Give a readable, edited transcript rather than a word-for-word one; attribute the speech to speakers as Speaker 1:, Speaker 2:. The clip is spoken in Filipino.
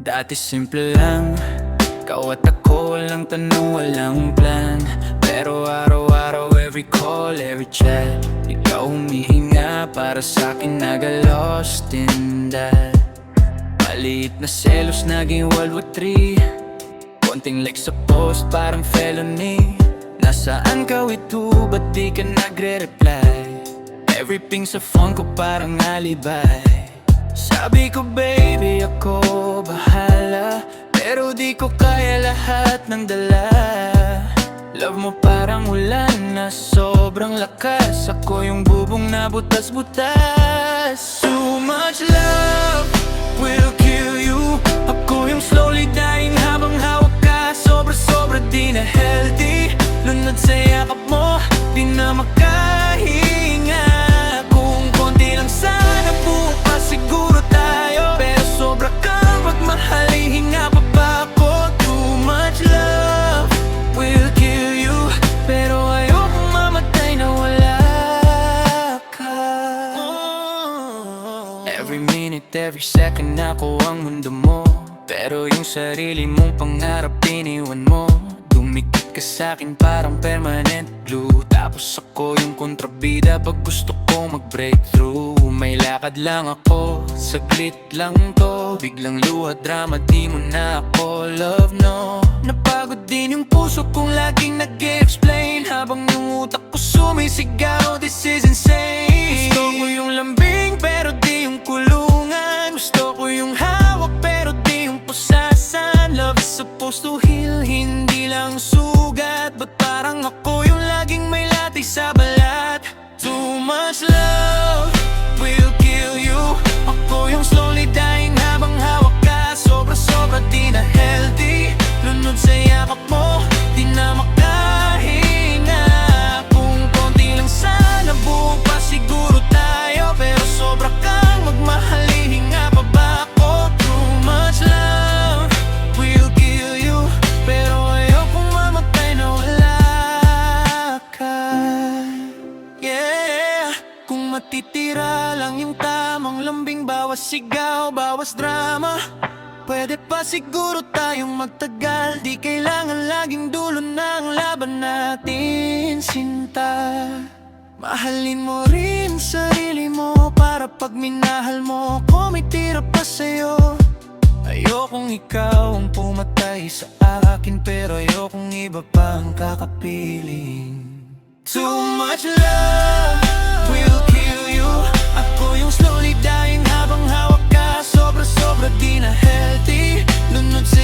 Speaker 1: Dati simple lang, ikaw at ako, walang tanong, walang plan. Pero araw-araw, every call, every chat, ikaw humihinga para sa'kin, naga-lost in that. Maliit na selos, naging World War III. Konting like sa post, parang felony. Nasaan ka with who, ba't di ka nagre-reply? Every ping sa phone ko parang alibay. Sabi ko baby, ako bahala, pero di ko kaya lahat ng dala. Love mo parang ulan na sobrang lakas, ako yung bubong na butas-butas. Too much love will kill you. Ako yung slowly dying habang hawak ka. Sobra-sobra di na healthy. Lunod sa yakap mo, di na makahinga. Kung konti lang sana bukas siguro tayo, pero sobra kang magmahal, hihinga pa ba ako? Too much love will kill you, pero ayokong mamatay na wala ka. Every minute, every second ako ang mundo mo, pero yung sarili mong pangarap iniwan mo. Dumikit ka sa'kin parang permanent glue, tapos ako yung kontrabida pag gusto ko mag-breakthrough. May lakad lang ako, saglit lang to, biglang luha, drama, di mo na ako love, no. Napagod din yung puso kong laging nag-explain, habang yung utak ko sumisigaw, this is insane. Gusto ko yung lambing pero di yung kulungan, gusto ko yung hawak pero di yung pusasan. Love is supposed to heal, hindi lang sugat. Ba't parang ako yung laging may latay sa balat? Too much love will kill you. Ako yung slowly dying habang hawak ka. Sobra-sobra di na healthy. Lunod sa yakap mo, di na makahinga. Kung konti lang sana buo pa siguro tayo, pero sobra kang magmahal, hihinga pa ba ako? Too much love will kill you, pero ayokong mamatay na wala ka. Yeah, kung matitira lang yung tamang lambing, bawas sigaw, bawas drama, pwede pa siguro tayong magtagal. Di kailangan laging dulo ng laban natin, sinta. Mahalin mo rin sarili mo, para pag minahal mo ako, may tira pa sa'yo. Ayokong ikaw ang pumatay sa akin, pero ayokong iba pa ang kakapiling. Too much love will kill you. Ako yung slowly dying habang hawak ka. Sobra-sobra di na healthy. Lunod sa